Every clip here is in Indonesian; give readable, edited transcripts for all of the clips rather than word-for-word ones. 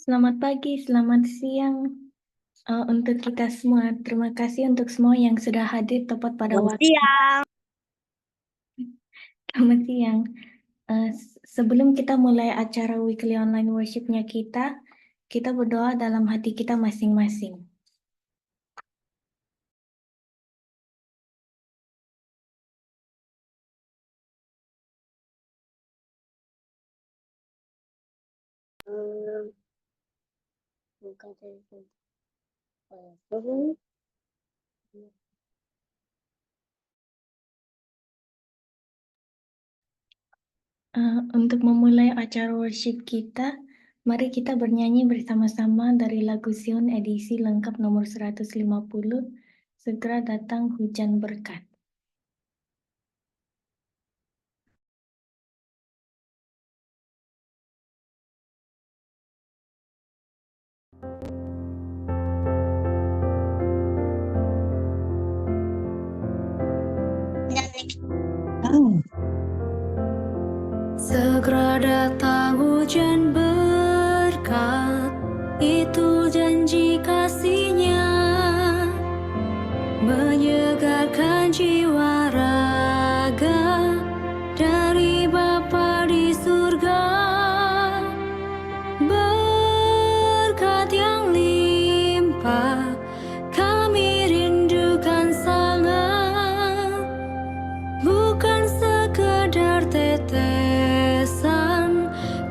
Selamat pagi, selamat siang untuk kita semua. Terima kasih untuk semua yang sudah hadir tepat pada Selamat waktu. siang. Selamat siang. Sebelum kita mulai acara weekly online worship-nya kita berdoa dalam hati kita masing-masing. Untuk memulai acara worship kita, mari kita bernyanyi bersama-sama dari lagu Sion edisi lengkap nomor 150, Segera Datang Hujan Berkat. Segera datang hujan berkat, itu janji kasih-Nya, menyegarkan jiwa raga dari Bapa di surga. Berkat yang limpah kami rindukan sangat, bukan sekedar tetesan,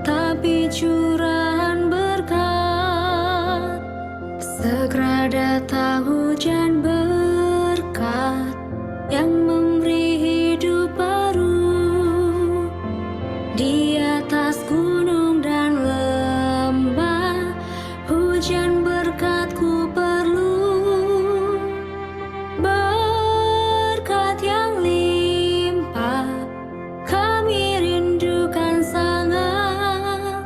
tapi curahan berkat. Segera datang hujan berkat yang memberi hidup baru di atas gunung dan lembah. Hujan berkat ku perlu, berkat yang limpah kami rindukan sangat,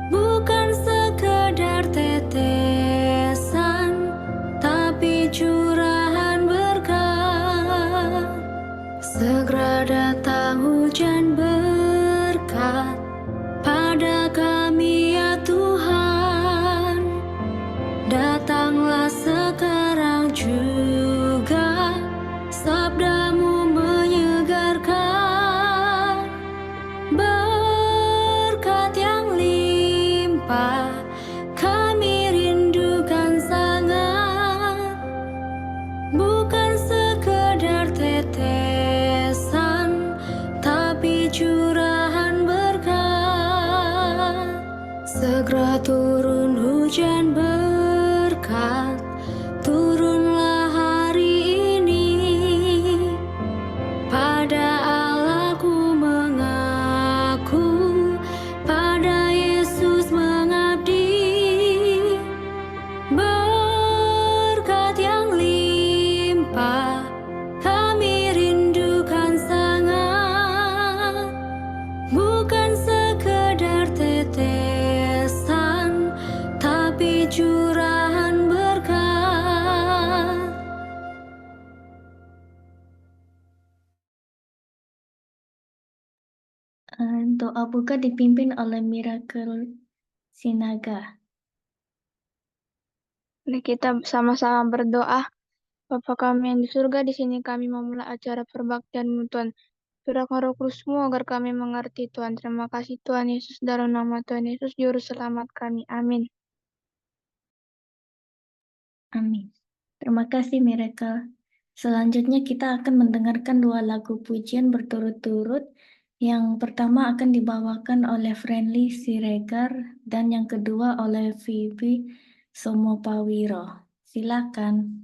bukan sekedar tetesan, tapi curahan berkat. Segera datang hujan berkat pada kami ya Tuhan, datanglah sekarang juga, sabda-Mu menyegarkan. Berkat yang limpah kami rindukan sangat, bukan sekedar tetesan, tapi curahan berkat. Segera turun hujan berkat, turunlah hari ini. Pada Allah-Ku mengaku, pada Yesus mengabdi. Berkat yang limpah kami rindukan sangat, bukan sekedar tetesan, tapi curahan berkat. Doa buka dipimpin oleh Miracle Sinaga. Mari kita sama-sama berdoa. Bapa kami yang di surga, di sini kami memulai acara perbaktian Tuhan. Curahkan Roh Kudus-Mu agar kami mengerti Tuhan. Terima kasih Tuhan Yesus, dalam nama Tuhan Yesus Juru Selamat kami. Amin. Amin. Terima kasih Miracle. Selanjutnya kita akan mendengarkan dua lagu pujian berturut-turut. Yang pertama akan dibawakan oleh Friendly Siregar dan yang kedua oleh Vivi Somopawiro. Silakan.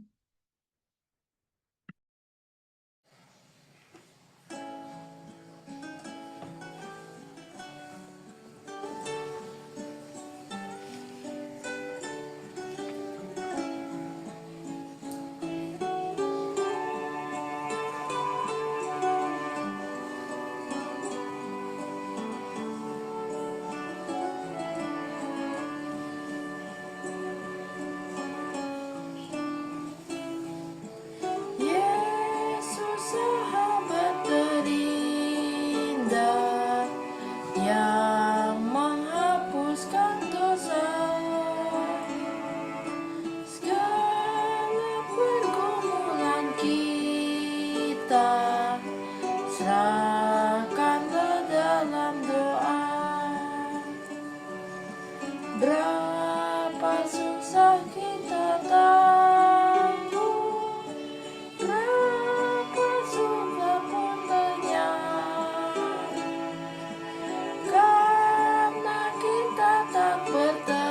susah kita tanggung, berapa suka pun lenyap, karena kita tak bertekun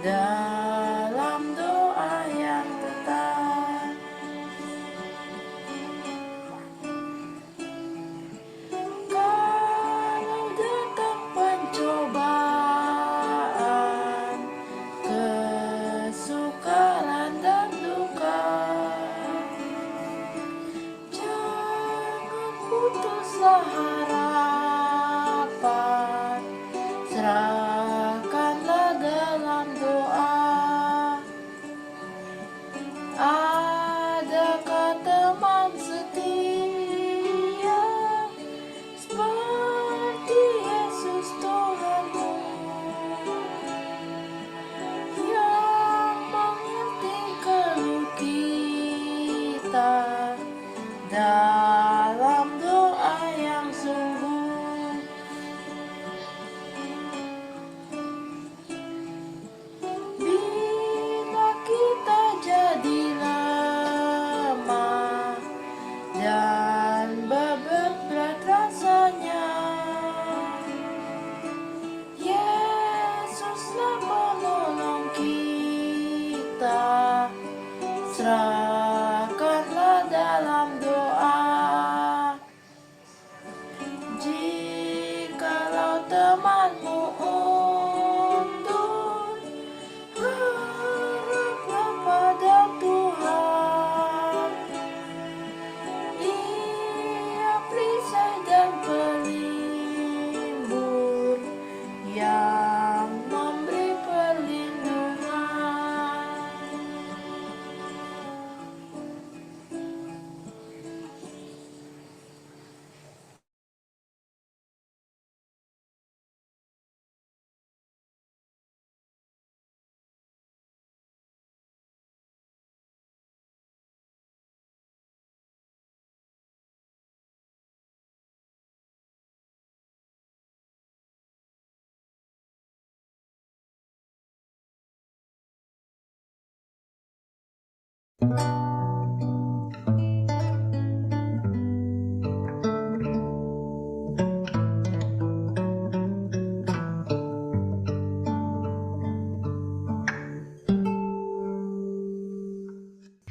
dalam doa yang tetap. Kalau datang pencobaan, kesukaran dan duka, jangan putuslah harapan, serahkanlah dalam doa. Adakah teman setia seperti Yesus Tuhanmu, yang mengerti keluh kita dalam doa yang sungguh? Bila kita jadi lemah dan berat rasanya, Yesuslah penolong kita, serahkanlah dalam doa. Jikalau temanmu undur, haraplah pada Tuhan. Dia perisai dan pelindung yang memberi perlindungan.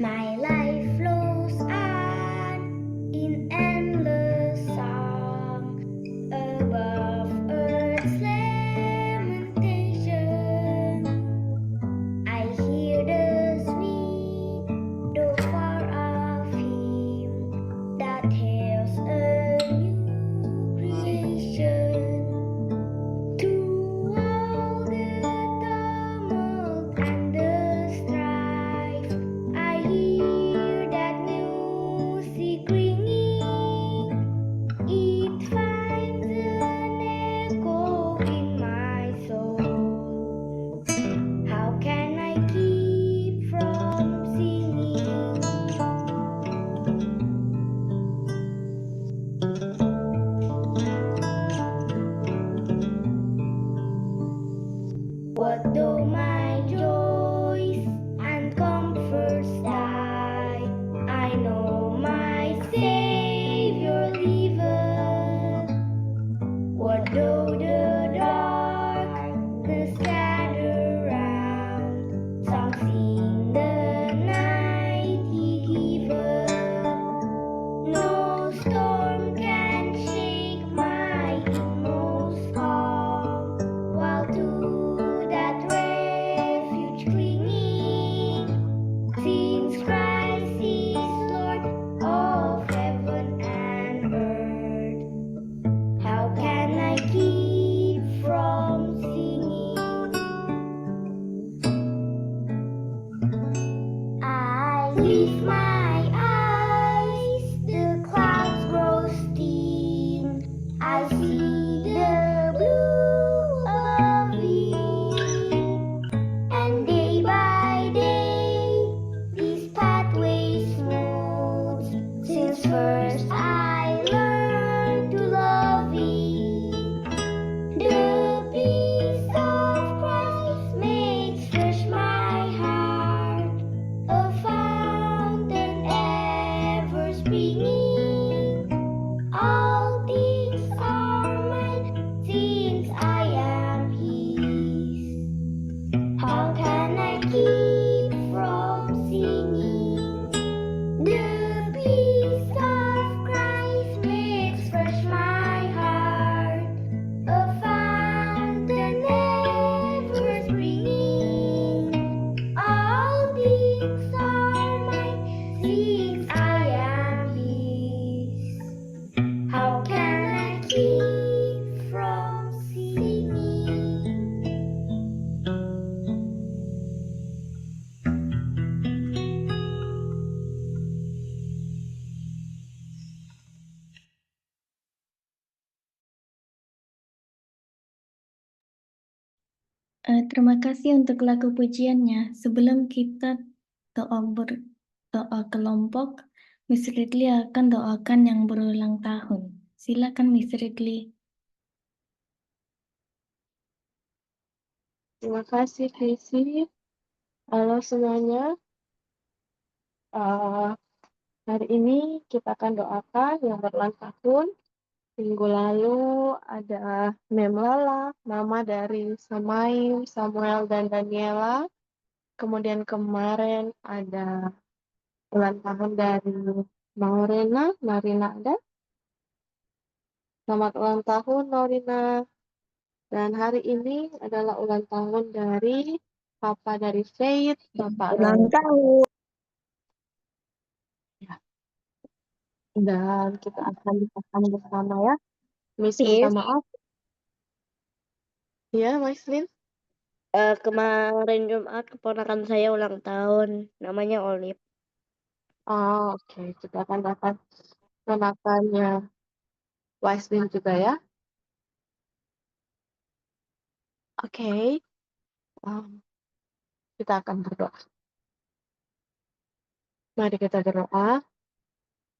My life flows on in endless song above earth's lamentation. I hear the sweet dhofar of Him that hails a new creation. Through all the tumult and the strife, I hear that music ringing. It finds an echo in my soul. How can I keep from singing? What though my joys and comforts die? I know my Savior liveth. What though the darkness gather round? Songs in the night He giveth. No storm can shake my inmost calm, while to that refuge clinging, since Christ is Lord of heaven and earth. How can I keep from singing? I lift my eyes, the clouds grow thin. I see the blue above me, and day by day this pathway smooths. Since first I learned to love Thee, the peace of Terima kasih untuk lagu pujiannya. Sebelum kita doa kelompok, Miss Ridley akan doakan yang berulang tahun. Silakan Miss Ridley. Terima kasih, Casey. Halo semuanya. Eh, hari ini kita akan doakan yang berulang tahun. Minggu lalu ada Mem Lala, mama dari Samaim, Samuel, dan Daniela. Kemudian kemarin ada ulang tahun dari Maurena, Marina ada. Selamat ulang tahun, Maurina. Dan hari ini adalah ulang tahun dari Papa dari Faith, Bapak Roy. Ya. Dan kita akan doakan bersama ya. Miss minta maaf. Ya, Maislin. Kemarin Jumat keponakan saya ulang tahun, namanya Olive. Oh, oke. Kita akan dapat ponakannya Waislin juga ya. Oke. Kita akan berdoa. Mari kita berdoa.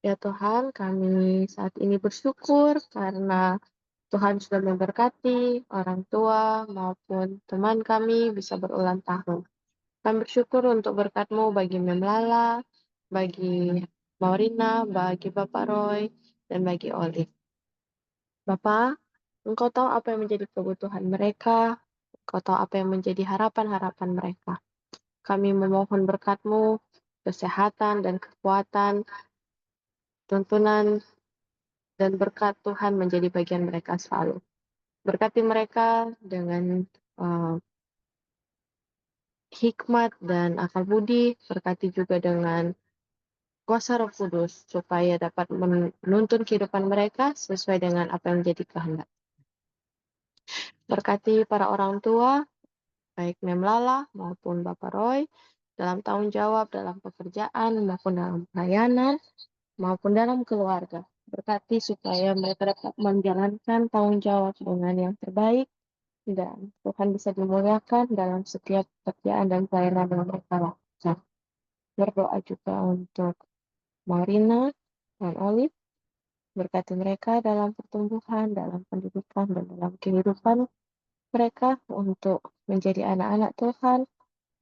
Ya Tuhan, kami saat ini bersyukur karena Tuhan sudah memberkati orang tua maupun teman kami bisa berulang tahun. Kami bersyukur untuk berkat-Mu bagi Mem Lala, bagi Maurina, bagi Bapak Roy, dan bagi Olive. Bapak, Engkau tahu apa yang menjadi kebutuhan mereka, Engkau tahu apa yang menjadi harapan-harapan mereka. Kami memohon berkat-Mu, kesehatan dan kekuatan, tuntunan dan berkat Tuhan menjadi bagian mereka selalu. Berkati mereka dengan hikmat dan akal budi, berkati juga dengan kuasa Roh Kudus, supaya dapat menuntun kehidupan mereka sesuai dengan apa yang menjadi kehendak. Berkati para orang tua, baik Mem Lala maupun Bapak Roy, dalam tanggung jawab, dalam pekerjaan, maupun dalam pelayanan, maupun dalam keluarga. Berkati supaya mereka dapat menjalankan tanggung jawab dengan yang terbaik, dan Tuhan bisa dimuliakan dalam setiap pekerjaan dan pelayanan yang mereka lakukan. Berdoa juga untuk Marina dan Olive, berkati mereka dalam pertumbuhan, dalam pendidikan, dan dalam kehidupan mereka untuk menjadi anak-anak Tuhan.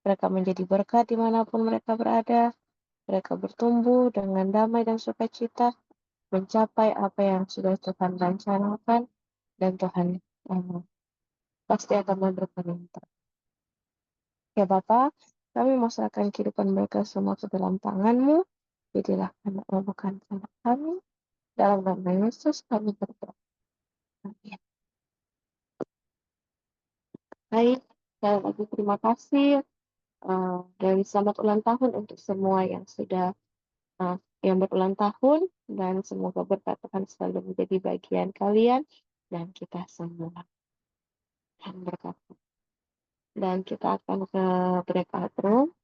Mereka menjadi berkat dimanapun mereka berada. Mereka bertumbuh dengan damai dan sukacita, mencapai apa yang sudah Tuhan rencanakan, dan Tuhan pasti akan memberikan yang terbaik. Ya Bapa, kami menyerahkan kehidupan mereka semua ke dalam tangan-Mu. Jadilah anak-Mu bukan anak kami. Dalam nama Yesus kami berdoa. Amin. Baik, sekali lagi terima kasih dan selamat ulang tahun untuk semua yang sudah yang berulang tahun, dan semoga berkat Tuhan selalu menjadi bagian kalian dan kita semua. Dan berkat. Dan kita akan ke breakout room.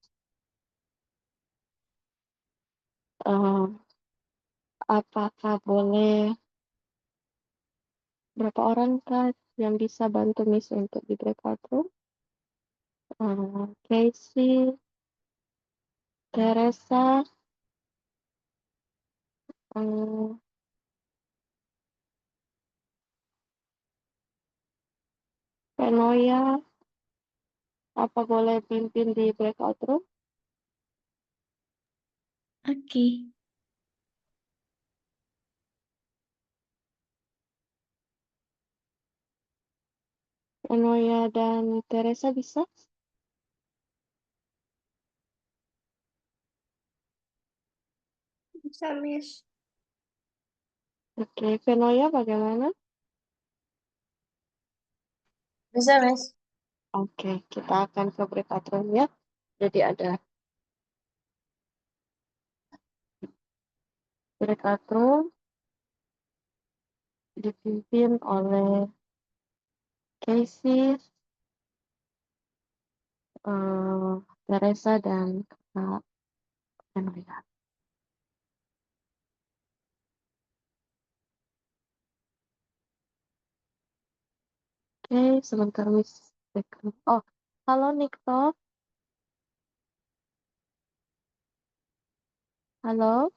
Apakah boleh berapa orang kah yang bisa bantu Miss untuk di breakout room? Casey, Teresa, Penoya, apa boleh pimpin di breakout room? Oke. Penoya dan Teresa bisa? Bisa, Miss. Oke, Penoya bagaimana? Bisa, Miss. Oke, kita akan ke breakout room ya. Jadi ada breakout room dipimpin oleh Casey, Teresa, dan Kak Penoya. Oke, sebentar Miss second. Oh, halo Nikto. Halo,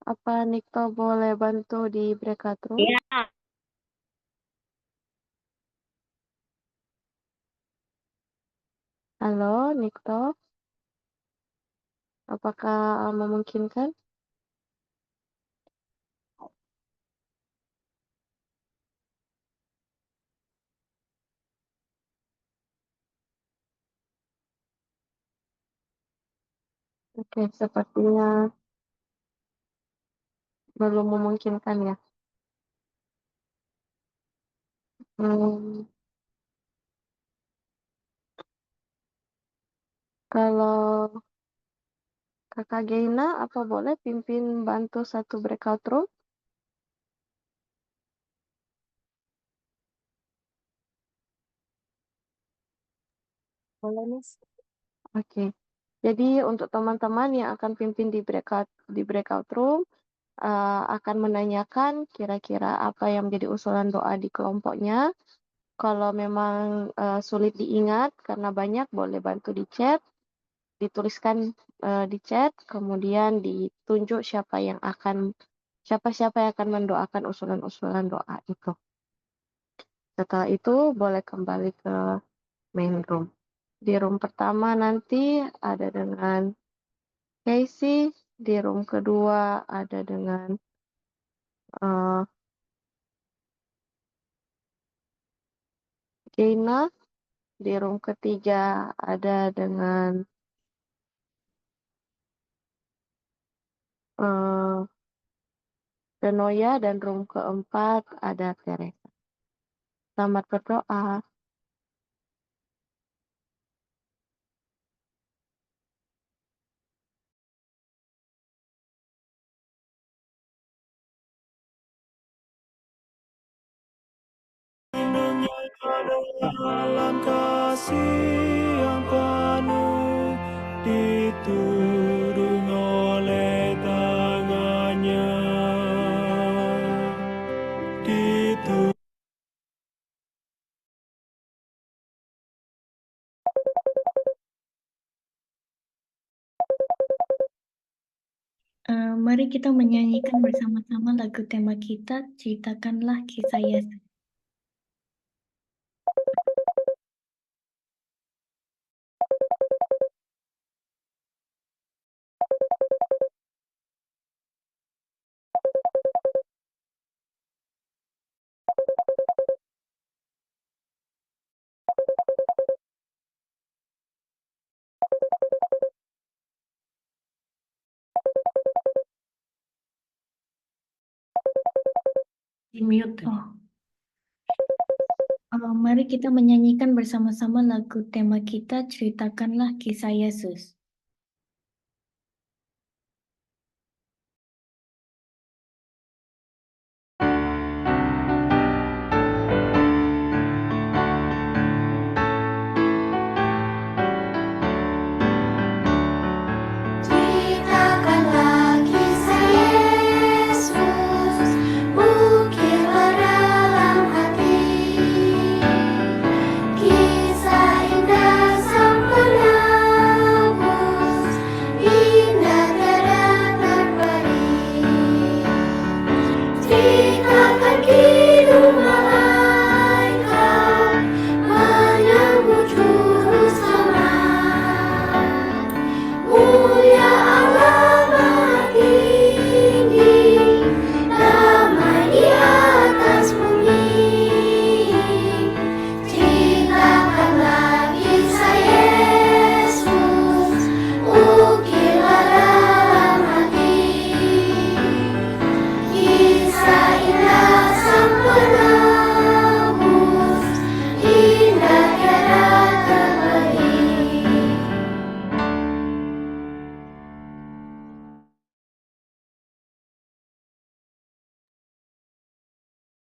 apa Nikto boleh bantu di breakout room? Iya. Halo, Nikto. Apakah memungkinkan? Oke, sepertinya belum memungkinkan ya. Hmm, kalau Kakak Geina, apa boleh pimpin bantu satu breakout room? Boleh, Miss. Oke. Jadi untuk teman-teman yang akan pimpin di breakout room akan menanyakan kira-kira apa yang menjadi usulan doa di kelompoknya. Kalau memang sulit diingat karena banyak, boleh bantu di chat, dituliskan di chat, kemudian ditunjuk siapa yang akan mendoakan usulan-usulan doa itu. Setelah itu boleh kembali ke main room. Di room pertama nanti ada dengan Casey, di room kedua ada dengan Gina, di room ketiga ada dengan Denoya, dan room keempat ada Teresa. Selamat berdoa. Dalam kasih yang penuh ditudung oleh tangannya, Mari kita menyanyikan bersama-sama lagu tema kita, Ceritakanlah Kisah Yesus. Di mute. Mari kita menyanyikan bersama-sama lagu tema kita, Ceritakanlah Kisah Yesus. Ceritakanlah kisah Yesus, ukirlah dalam hati, kisah indah sang penebus, indah tiada terperi. Ceritakan kidung malaikat menyambut juru selamat. Mulia Allah Maha Tinggi, damai di atas bumi. Ceritakanlah kisah Yesus, ukirlah dalam hati, kisah indah sang penebus, indah tiada terperi.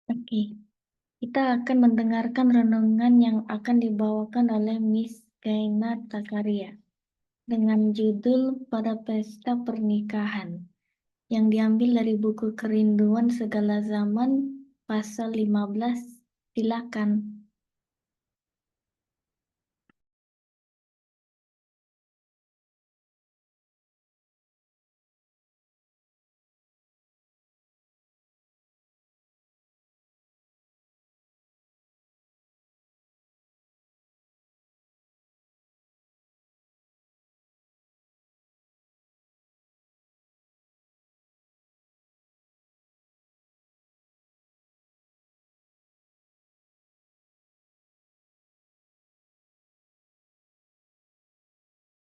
Oke, kita akan mendengarkan renungan yang akan dibawakan oleh Miss Gaina Takaria dengan judul Pada Pesta Pernikahan yang diambil dari buku Kerinduan Segala Zaman pasal 15 Silakan.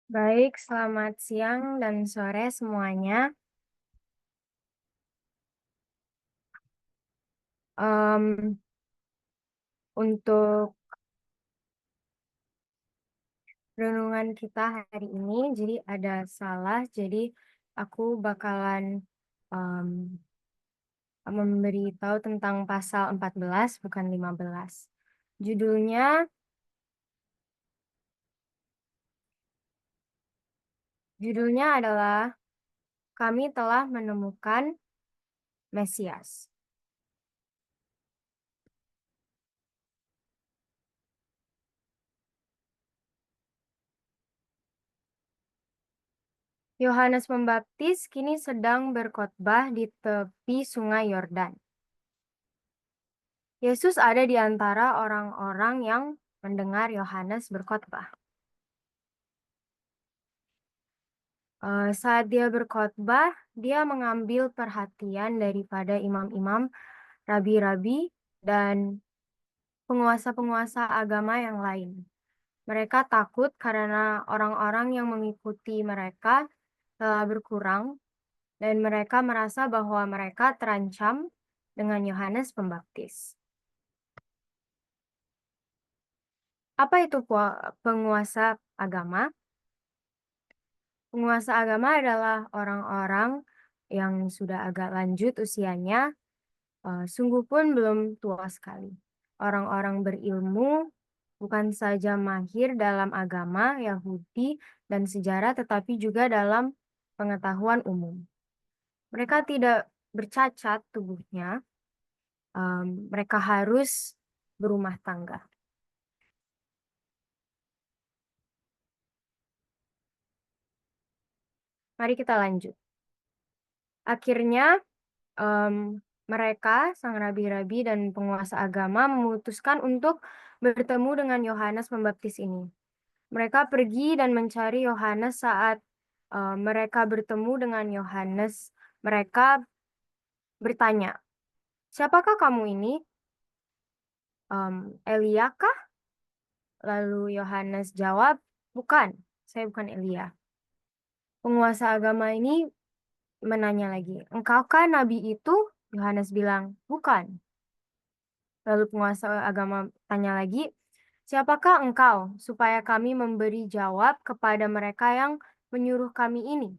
Baik, selamat siang dan sore semuanya. Untuk renungan kita hari ini, jadi ada salah, jadi aku bakalan memberitahu tentang pasal 14, bukan 15. Judulnya adalah Kami Telah Menemukan Mesias. Yohanes Pembaptis kini sedang berkhotbah di tepi Sungai Yordan. Yesus ada di antara orang-orang yang mendengar Yohanes berkhotbah. Saat dia berkhotbah, dia mengambil perhatian daripada imam-imam, rabi-rabi, dan penguasa-penguasa agama yang lain. Mereka takut karena orang-orang yang mengikuti mereka telah berkurang, dan mereka merasa bahwa mereka terancam dengan Yohanes Pembaptis. Apa itu penguasa agama? Penguasa agama adalah orang-orang yang sudah agak lanjut usianya, sungguh pun belum tua sekali. Orang-orang berilmu bukan saja mahir dalam agama Yahudi dan sejarah, tetapi juga dalam pengetahuan umum. Mereka tidak bercacat tubuhnya, mereka harus berumah tangga. Mari kita lanjut. Akhirnya, mereka, sang rabi-rabi dan penguasa agama, memutuskan untuk bertemu dengan Yohanes Pembaptis ini. Mereka pergi dan mencari Yohanes. Saat mereka bertemu dengan Yohanes, mereka bertanya, "Siapakah kamu ini? Elia kah?" Lalu Yohanes jawab, "Bukan, saya bukan Elia." Penguasa agama ini menanya lagi, "Engkaukah nabi itu?" Yohanes bilang, "Bukan." Lalu penguasa agama tanya lagi, "Siapakah engkau, supaya kami memberi jawab kepada mereka yang menyuruh kami ini?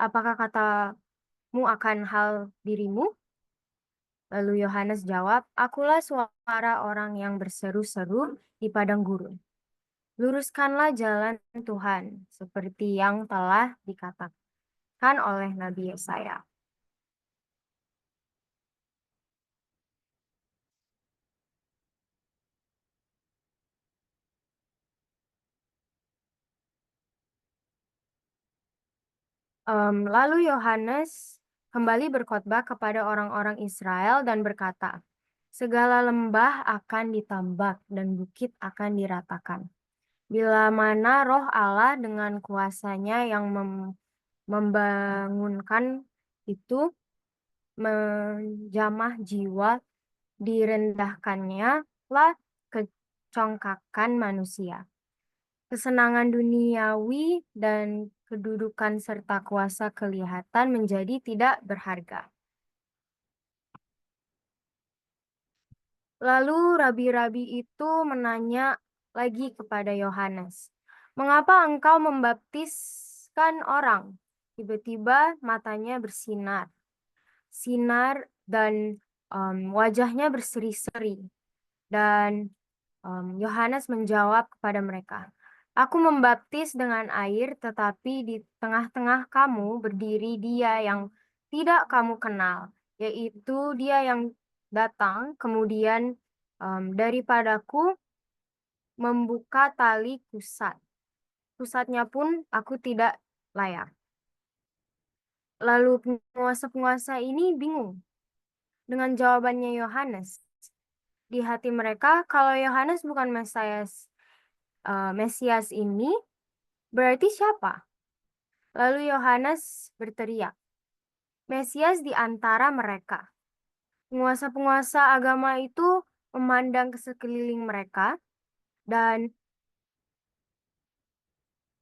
Apakah katamu akan hal dirimu?" Lalu Yohanes jawab, "Akulah suara orang yang berseru-seru di padang gurun. Luruskanlah jalan Tuhan, seperti yang telah dikatakan oleh Nabi Yesaya." Lalu Yohanes kembali berkhotbah kepada orang-orang Israel dan berkata, "Segala lembah akan ditambak dan bukit akan diratakan. Bila mana roh Allah dengan kuasanya yang membangunkan itu menjamah jiwa, direndahkannya lah kecongkakan manusia. Kesenangan duniawi dan kedudukan serta kuasa kelihatan menjadi tidak berharga." Lalu rabi-rabi itu menanya lagi kepada Yohanes, "Mengapa engkau membaptiskan orang?" Tiba-tiba matanya bersinar dan wajahnya berseri-seri. Dan Yohanes menjawab kepada mereka, "Aku membaptis dengan air, tetapi di tengah-tengah kamu berdiri Dia yang tidak kamu kenal, yaitu Dia yang datang kemudian daripadaku membuka tali kusat. Kusatnya pun aku tidak layak. Lalu penguasa-penguasa ini bingung dengan jawabannya Yohanes. Di hati mereka, kalau Yohanes bukan Mesias ini, berarti siapa? Lalu Yohanes berteriak, Mesias di antara mereka. Penguasa-penguasa agama itu memandang ke sekeliling mereka dan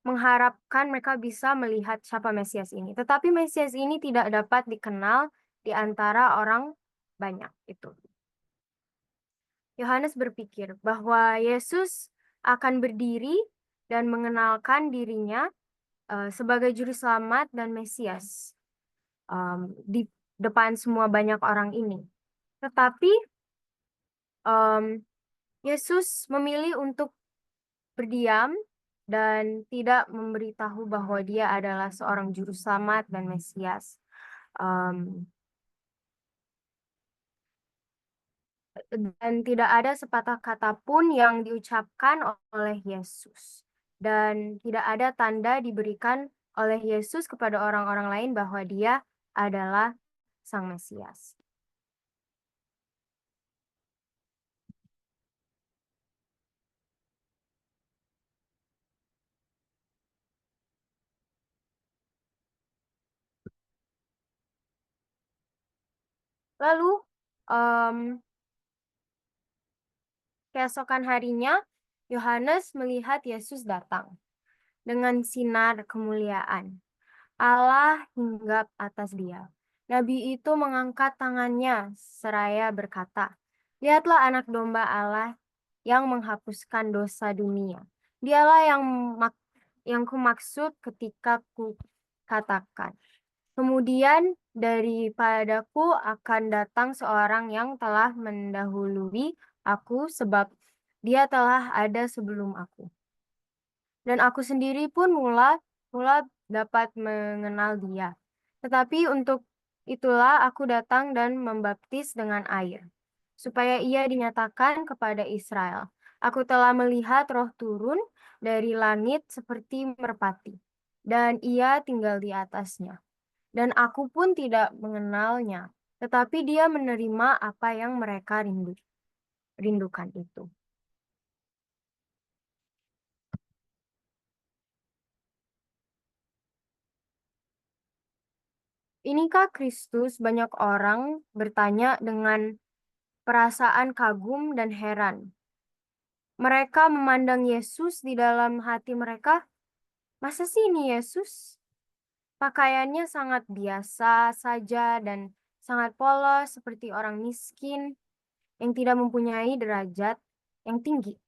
mengharapkan mereka bisa melihat siapa Mesias ini. Tetapi Mesias ini tidak dapat dikenal di antara orang banyak itu. Yohanes berpikir bahwa Yesus akan berdiri dan mengenalkan dirinya sebagai juru selamat dan Mesias di depan semua banyak orang ini. Tetapi Yesus memilih untuk berdiam dan tidak memberitahu bahwa dia adalah seorang juru selamat dan Mesias. Dan tidak ada sepatah kata pun yang diucapkan oleh Yesus. Dan tidak ada tanda diberikan oleh Yesus kepada orang-orang lain bahwa dia adalah Sang Mesias. Lalu, keesokan harinya, Yohanes melihat Yesus datang dengan sinar kemuliaan. Allah hinggap atas dia. Nabi itu mengangkat tangannya seraya berkata, Lihatlah anak domba Allah yang menghapuskan dosa dunia. Dialah yang kumaksud ketika ku katakan. Kemudian daripadaku akan datang seorang yang telah mendahului aku sebab dia telah ada sebelum aku. Dan aku sendiri pun mula dapat mengenal dia. Tetapi untuk itulah aku datang dan membaptis dengan air, supaya ia dinyatakan kepada Israel. Aku telah melihat Roh turun dari langit seperti merpati, dan ia tinggal di atasnya. Dan aku pun tidak mengenalnya, tetapi dia menerima apa yang mereka rindukan itu. Inikah Kristus? Banyak orang bertanya dengan perasaan kagum dan heran. Mereka memandang Yesus di dalam hati mereka. Masa sih ini Yesus? Pakaiannya sangat biasa saja dan sangat polos seperti orang miskin yang tidak mempunyai derajat yang tinggi.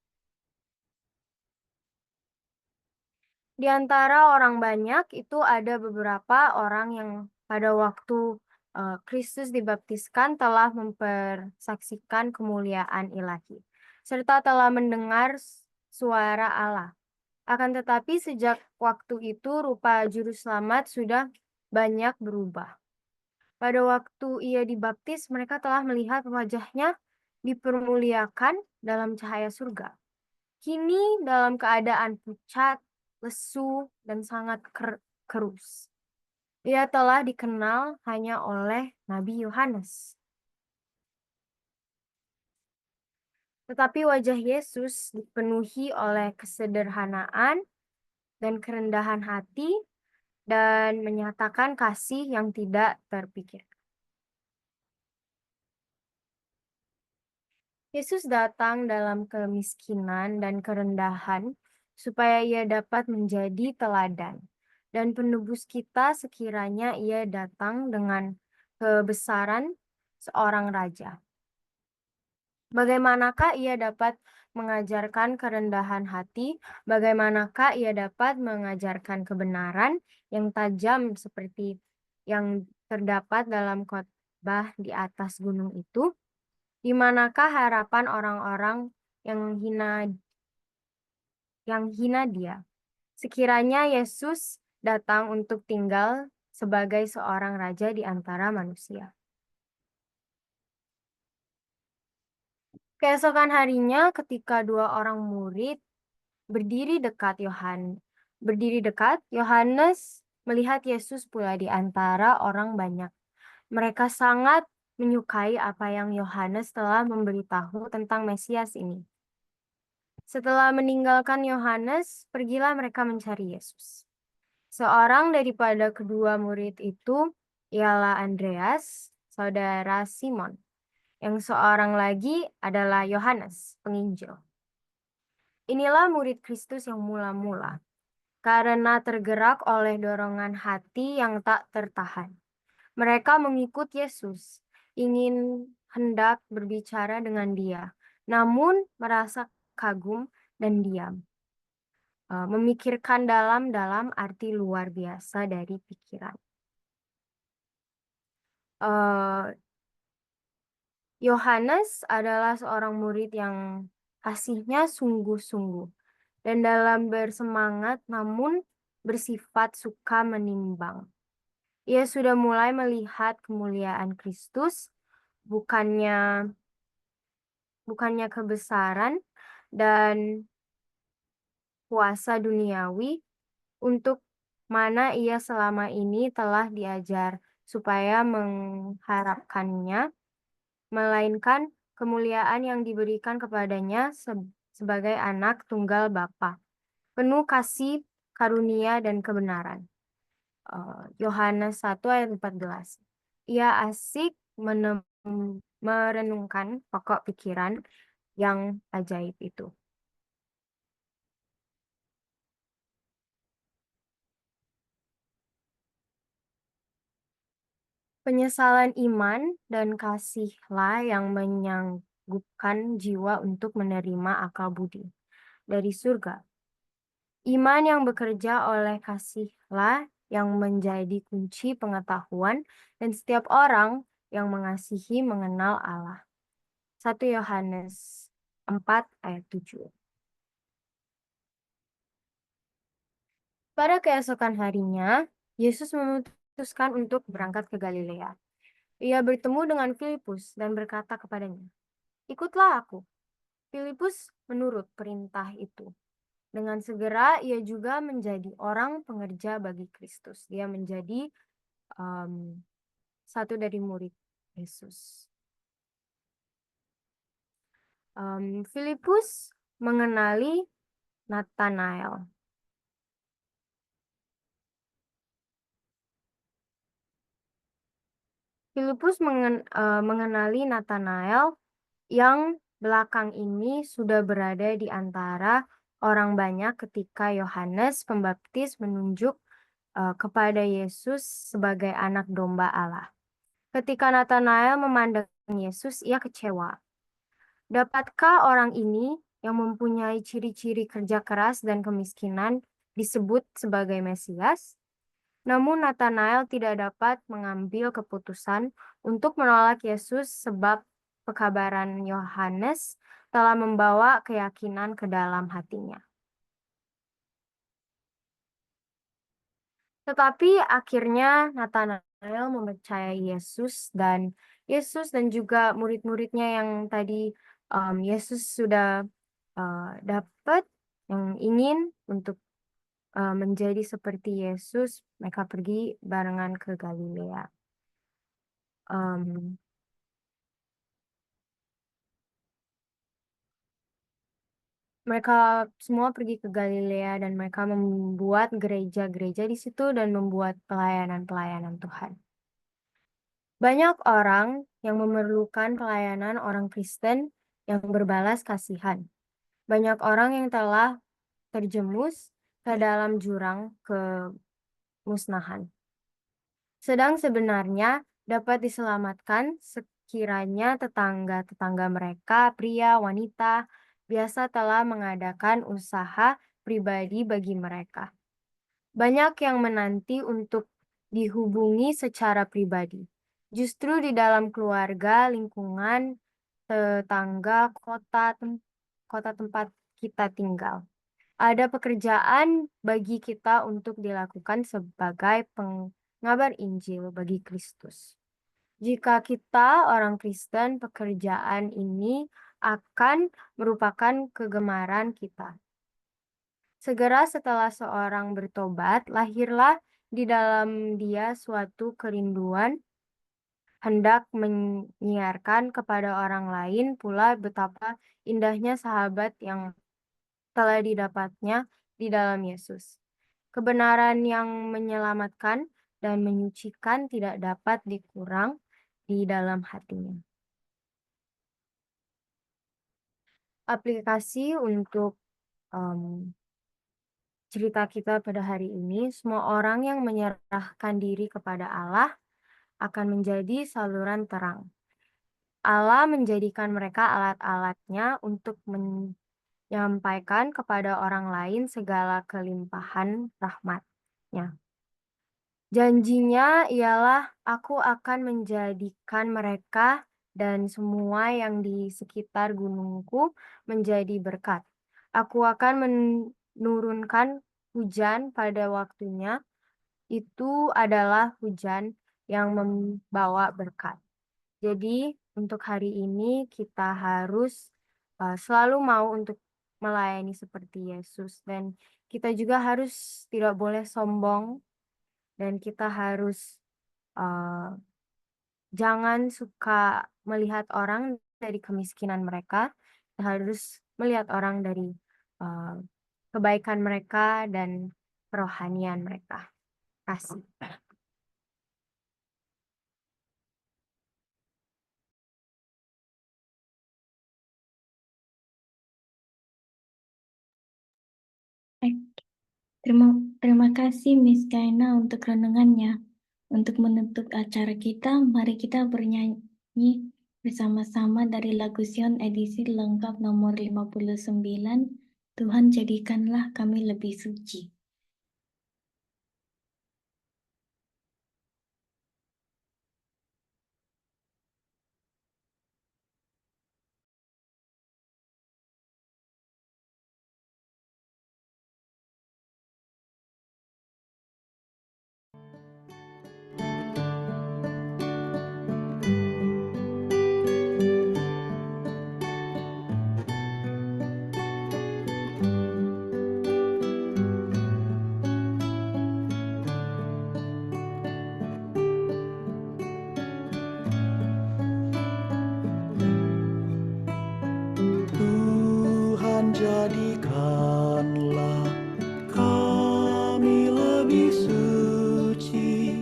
Di antara orang banyak itu ada beberapa orang yang pada waktu Kristus dibaptiskan telah mempersaksikan kemuliaan ilahi, serta telah mendengar suara Allah. Akan tetapi sejak waktu itu rupa juru selamat sudah banyak berubah. Pada waktu ia dibaptis, mereka telah melihat wajahnya dipermuliakan dalam cahaya surga. Kini dalam keadaan pucat, lesu, dan sangat kerus. Ia telah dikenal hanya oleh Nabi Yohanes. Tetapi wajah Yesus dipenuhi oleh kesederhanaan dan kerendahan hati dan menyatakan kasih yang tidak terpikir. Yesus datang dalam kemiskinan dan kerendahan supaya ia dapat menjadi teladan dan penebus kita sekiranya ia datang dengan kebesaran seorang raja. Bagaimanakah ia dapat mengajarkan kerendahan hati? Bagaimanakah ia dapat mengajarkan kebenaran yang tajam seperti yang terdapat dalam khotbah di atas gunung itu? Di manakah harapan orang-orang yang hina dia? Sekiranya Yesus datang untuk tinggal sebagai seorang raja di antara manusia. Keesokan harinya ketika dua orang murid berdiri dekat, Yohanes melihat Yesus pula di antara orang banyak. Mereka sangat menyukai apa yang Yohanes telah memberitahu tentang Mesias ini. Setelah meninggalkan Yohanes, pergilah mereka mencari Yesus. Seorang daripada kedua murid itu ialah Andreas, saudara Simon. Yang seorang lagi adalah Yohanes, penginjil. Inilah murid Kristus yang mula-mula, karena tergerak oleh dorongan hati yang tak tertahan. Mereka mengikut Yesus, hendak berbicara dengan dia, namun merasa kagum dan diam. Memikirkan dalam arti luar biasa dari pikiran. Yohanes adalah seorang murid yang kasihnya sungguh-sungguh dan dalam bersemangat namun bersifat suka menimbang. Ia sudah mulai melihat kemuliaan Kristus, bukannya kebesaran dan kuasa duniawi untuk mana ia selama ini telah diajar supaya mengharapkannya, melainkan kemuliaan yang diberikan kepadanya sebagai anak tunggal Bapa, penuh kasih, karunia, dan kebenaran. Yohanes 1 ayat 14. Ia asik merenungkan pokok pikiran yang ajaib itu. Penyesalan iman dan kasihlah yang menyanggupkan jiwa untuk menerima akal budi dari surga. Iman yang bekerja oleh kasihlah yang menjadi kunci pengetahuan dan setiap orang yang mengasihi mengenal Allah. 1 Yohanes 4 ayat 7. Pada keesokan harinya, Yesus memutuskan untuk berangkat ke Galilea. Ia bertemu dengan Filipus dan berkata kepadanya, "Ikutlah aku." Filipus menurut perintah itu. Dengan segera ia juga menjadi orang pengerja bagi Kristus. Dia menjadi satu dari murid Yesus. Filipus mengenali Nathanael. Filipus mengenali Nathanael yang belakang ini sudah berada di antara orang banyak ketika Yohanes Pembaptis menunjuk kepada Yesus sebagai anak domba Allah. Ketika Nathanael memandang Yesus, ia kecewa. Dapatkah orang ini yang mempunyai ciri-ciri kerja keras dan kemiskinan disebut sebagai Mesias? Namun Nathanael tidak dapat mengambil keputusan untuk menolak Yesus sebab pekabaran Yohanes telah membawa keyakinan ke dalam hatinya. Tetapi akhirnya Nathanael mempercayai Yesus dan juga murid-muridnya yang tadi Yesus sudah dapat yang ingin untuk menjadi seperti Yesus, mereka pergi barengan ke Galilea. Mereka semua pergi ke Galilea dan mereka membuat gereja-gereja di situ dan membuat pelayanan-pelayanan Tuhan. Banyak orang yang memerlukan pelayanan orang Kristen yang berbalas kasihan. Banyak orang yang telah terjemus ke dalam jurang kemusnahan. Sedang sebenarnya dapat diselamatkan sekiranya tetangga-tetangga mereka, pria, wanita, biasa telah mengadakan usaha pribadi bagi mereka. Banyak yang menanti untuk dihubungi secara pribadi. Justru di dalam keluarga, lingkungan, tetangga, kota tempat kita tinggal. Ada pekerjaan bagi kita untuk dilakukan sebagai pengabar Injil bagi Kristus. Jika kita orang Kristen, pekerjaan ini akan merupakan kegemaran kita. Segera setelah seorang bertobat, lahirlah di dalam dia suatu kerinduan hendak menyiarkan kepada orang lain pula betapa indahnya sahabat yang telah didapatnya di dalam Yesus. Kebenaran yang menyelamatkan dan menyucikan tidak dapat dikurang di dalam hatinya. Aplikasi untuk cerita kita pada hari ini, semua orang yang menyerahkan diri kepada Allah akan menjadi saluran terang. Allah menjadikan mereka alat-alatnya untuk menyampaikan kepada orang lain segala kelimpahan rahmat-Nya. Janjinya ialah aku akan menjadikan mereka dan semua yang di sekitar gunungku menjadi berkat. Aku akan menurunkan hujan pada waktunya. Itu adalah hujan yang membawa berkat. Jadi untuk hari ini kita harus selalu mau untuk melayani seperti Yesus, dan kita juga harus tidak boleh sombong, dan kita harus jangan suka melihat orang dari kemiskinan mereka. Kita harus melihat orang dari kebaikan mereka dan kerohanian mereka. Kasih. Terima kasih Miss Kaina untuk renungannya. Untuk menutup acara kita, mari kita bernyanyi bersama-sama dari lagu Sion edisi lengkap nomor 59, Tuhan jadikanlah kami lebih suci. Tuhan jadikanlah kami lebih suci,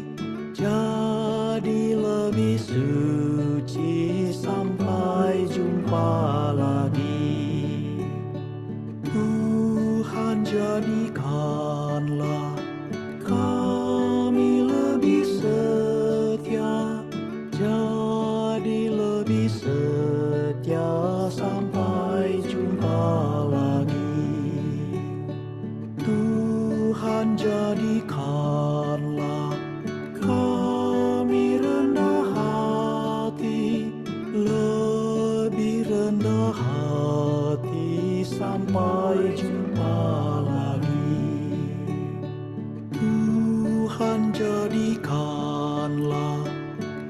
jadi lebih suci sampai jumpa lagi. Tuhan jadikanlah kami lebih setia, jadi lebih setia sampai jumpa lagi. Tuhan jadikanlah kami rendah hati, lebih rendah hati sampai jumpa lagi. Tuhan jadikanlah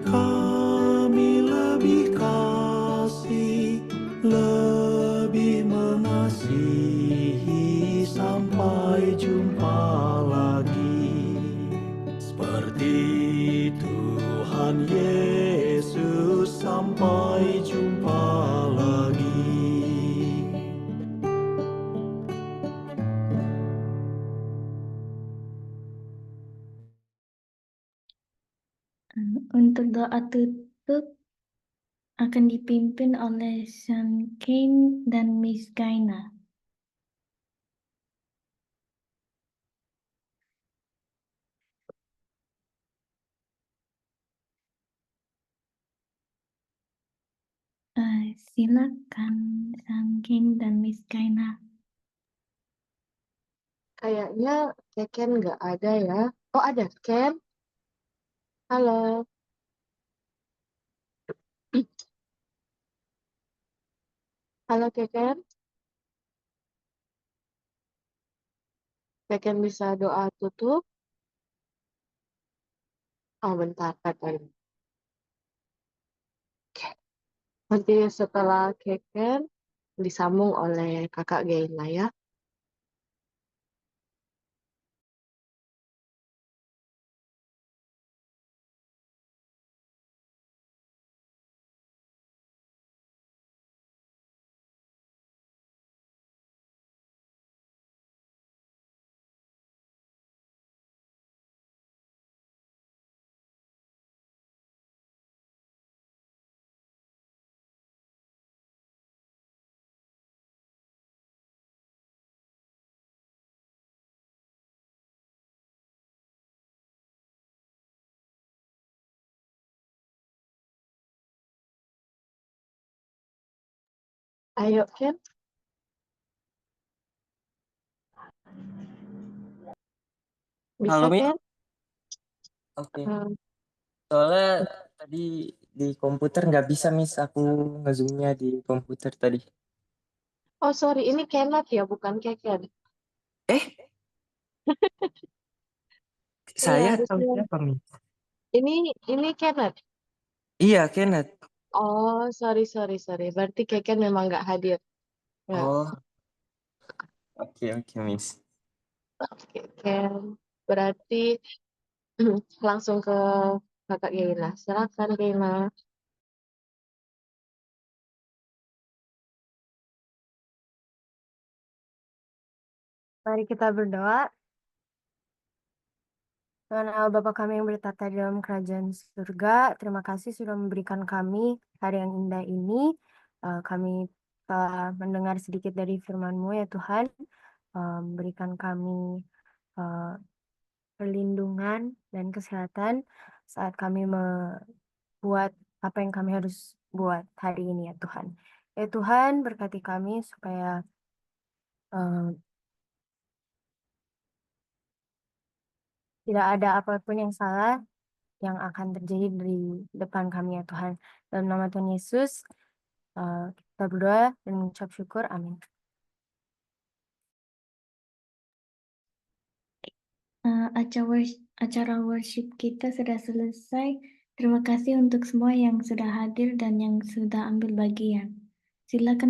kami lebih kasih, lebih mengasihi sampai jumpa lagi. Seperti Tuhan Yesus sampai jumpa lagi. Untuk doa tutup akan dipimpin oleh Sean Kane dan Miss Kaina. Silakan Sean Kane dan Miss Kaina. Kayaknya Keken nggak ada ya. Oh ada, Ken. Halo. Halo Keken. Keken bisa doa tutup? Oh bentar katanya. Oke. Nanti setelah Keken disambung oleh Kakak Geina ya. Ayo Ken. Bisa Halo, Mi. Ken? Oke. Hmm. Soalnya tadi di komputer nggak bisa, Miss. Aku nge-zoom-nya di komputer tadi. Oh sorry, ini Kenneth ya, bukan Keken. Eh, Iya saya atau harusnya. siapa, Miss? Ini Kenneth. Iya, Kenneth. Oh sorry. Berarti Keken memang nggak hadir. Ya. Oh, oke, Miss. Oke Ken. Berarti langsung ke Kakak Geina. Silakan Geina. Mari kita berdoa. Tuhan Allah Bapa kami yang bertata di dalam kerajaan surga, terima kasih sudah memberikan kami hari yang indah ini. Kami telah mendengar sedikit dari firman-Mu ya Tuhan. Berikan kami perlindungan dan kesehatan saat kami membuat apa yang kami harus buat hari ini ya Tuhan. Ya Tuhan, berkati kami supaya tidak ada apapun yang salah yang akan terjadi di depan kami ya Tuhan. Dalam nama Tuhan Yesus, kita berdoa dan mengucap syukur. Amin. Acara worship kita sudah selesai. Terima kasih untuk semua yang sudah hadir dan yang sudah ambil bagian. Silakan